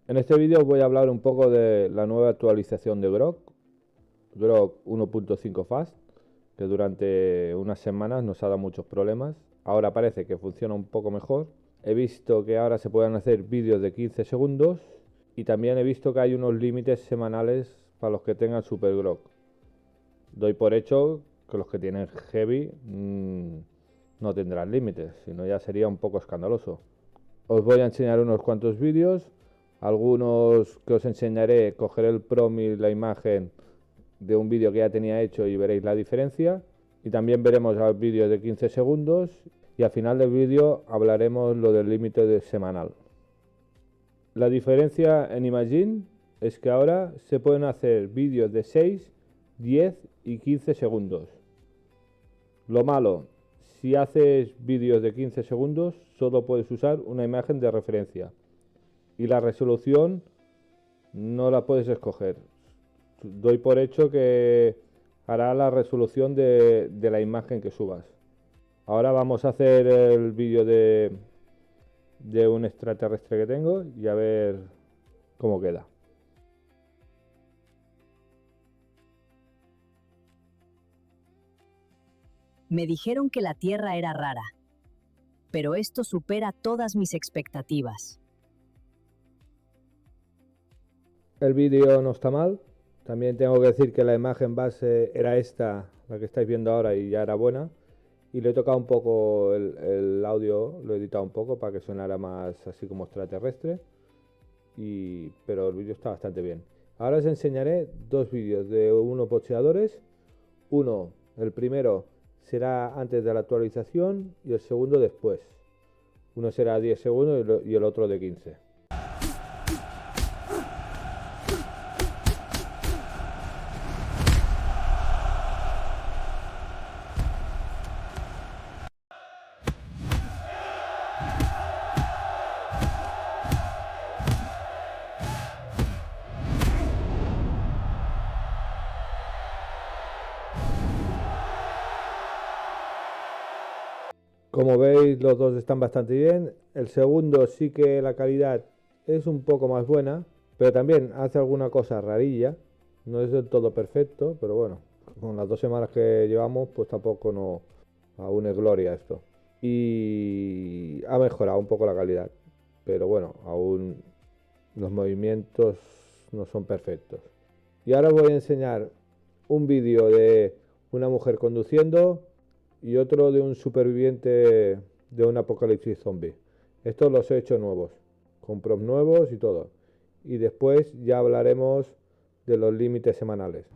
En este vídeo os voy a hablar un poco de la nueva actualización de Grok 1.5 Fast, que durante unas semanas nos ha dado muchos problemas. Ahora parece que funciona un poco mejor. He visto que ahora se pueden hacer vídeos de 15 segundos y también he visto que hay unos límites semanales para los que tengan Super Grok. Doy por hecho que los que tienen Heavy no tendrán límites, si no ya sería un poco escandaloso. Os voy a enseñar unos cuantos vídeos, algunos que os enseñaré, cogeré el prom y la imagen de un vídeo que ya tenía hecho y veréis la diferencia, y también veremos el vídeo de 15 segundos y al final del vídeo hablaremos lo del límite semanal. La diferencia en Imagine es que ahora se pueden hacer vídeos de 6, 10 y 15 segundos. Lo malo, si haces vídeos de 15 segundos solo puedes usar una imagen de referencia y la resolución no la puedes escoger. Doy por hecho que hará la resolución de la imagen que subas. Ahora vamos a hacer el vídeo de un extraterrestre que tengo y a ver cómo queda. Me dijeron que la Tierra era rara, pero esto supera todas mis expectativas. El vídeo no está mal. También tengo que decir que la imagen base era esta, la que estáis viendo ahora, y ya era buena. Y le he tocado un poco el audio, lo he editado un poco para que sonara más así como extraterrestre. Pero el vídeo está bastante bien. Ahora os enseñaré dos vídeos de unos boxeadores. Uno, el primero, será antes de la actualización y el segundo después. Uno será 10 segundos y el otro de 15. Como veis, los dos están bastante bien. El segundo sí que la calidad es un poco más buena, pero también hace alguna cosa rarilla. No es del todo perfecto, pero bueno, con las 2 semanas que llevamos, pues tampoco no aún es gloria esto. Y ha mejorado un poco la calidad, pero bueno, aún los movimientos no son perfectos. Y ahora os voy a enseñar un vídeo de una mujer conduciendo y otro de un superviviente de un apocalipsis zombie. Estos los he hecho nuevos, con props nuevos y todo. Y después ya hablaremos de los límites semanales.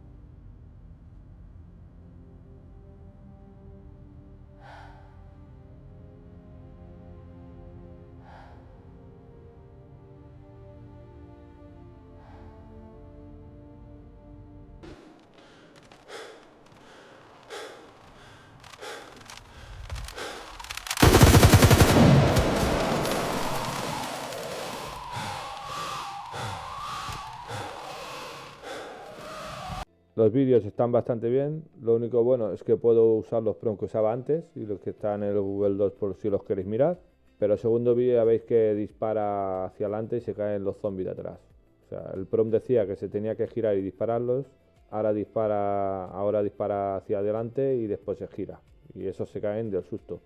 Los vídeos están bastante bien, lo único bueno es que puedo usar los prompts que usaba antes y los que están en el Google Docs por si los queréis mirar. Pero el segundo vídeo ya veis que dispara hacia adelante y se caen los zombies de atrás. O sea, el prompt decía que se tenía que girar y dispararlos, ahora dispara hacia adelante y después se gira. Y esos se caen del susto.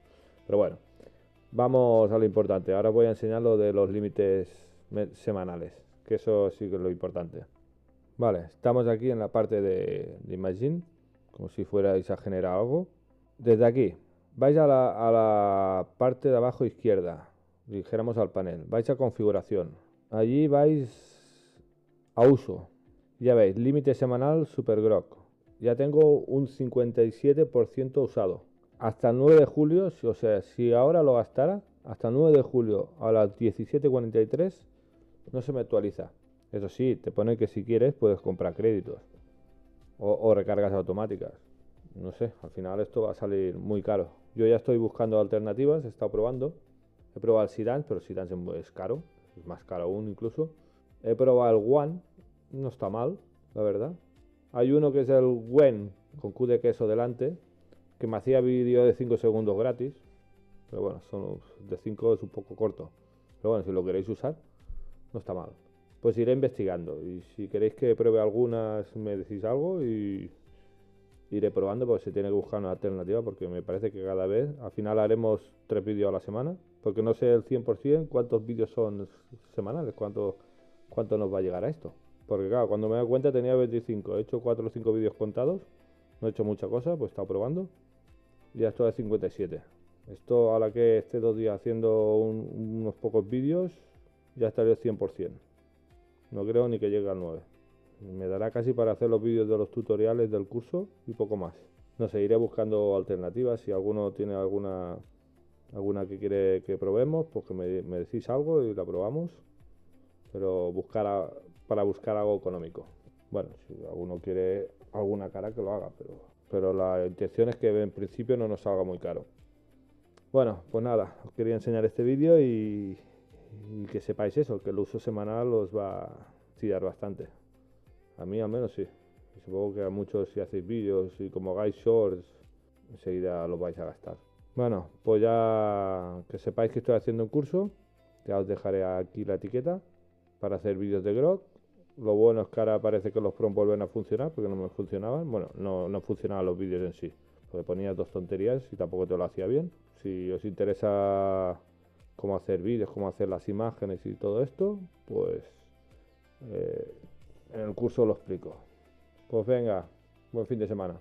Pero bueno, vamos a lo importante. Ahora voy a enseñar lo de los límites semanales, que eso sí que es lo importante. Vale, estamos aquí en la parte de Imagine, como si fuerais a generar algo. Desde aquí, vais a la parte de abajo izquierda, dijéramos al panel. Vais a configuración. Allí vais a uso. Ya veis, límite semanal Super Grok. Ya tengo un 57% usado. Hasta el 9 de julio, o sea, si ahora lo gastara, hasta el 9 de julio a las 17:43 no se me actualiza. Eso sí, te pone que si quieres puedes comprar créditos o recargas automáticas. No sé, al final esto va a salir muy caro. Yo ya estoy buscando alternativas, he estado probando. He probado el Sidance, pero el Sidance es caro, es más caro aún incluso. He probado el One, no está mal, la verdad. Hay uno que es el Wen con Q de queso delante, que me hacía vídeo de 5 segundos gratis. Pero bueno, de 5 es un poco corto. Pero bueno, si lo queréis usar, no está mal. pues iré investigando. Y si queréis que pruebe algunas, me decís algo y iré probando, porque se tiene que buscar una alternativa, porque me parece que cada vez, al final haremos 3 vídeos a la semana, porque no sé el 100% cuántos vídeos son semanales, cuánto nos va a llegar a esto. Porque claro, cuando me doy cuenta tenía 25, he hecho 4 o 5 vídeos contados, no he hecho mucha cosa, pues he estado probando, y ya estoy a 57. Esto, a la que esté 2 días haciendo unos pocos vídeos, ya estaré al 100%. No creo ni que llegue al 9. Me dará casi para hacer los vídeos de los tutoriales del curso y poco más. No sé, iré buscando alternativas. Si alguno tiene alguna que quiere que probemos, pues que me decís algo y la probamos. Pero para buscar algo económico. Bueno, si alguno quiere alguna cara, que lo haga, pero la intención es que en principio no nos salga muy caro. Bueno, pues nada, os quería enseñar este vídeo y que sepáis eso, que el uso semanal os va a tirar bastante. A mí al menos sí. Y supongo que a muchos, si hacéis vídeos y como hagáis shorts, enseguida los vais a gastar. Bueno, pues ya que sepáis que estoy haciendo un curso, ya os dejaré aquí la etiqueta para hacer vídeos de Grok. Lo bueno es que ahora parece que los prompts vuelven a funcionar, porque no me funcionaban. Bueno, no funcionaban los vídeos en sí, porque ponías 2 tonterías y tampoco te lo hacía bien. Si os interesa cómo hacer vídeos, cómo hacer las imágenes y todo esto, pues en el curso lo explico. Pues venga, buen fin de semana.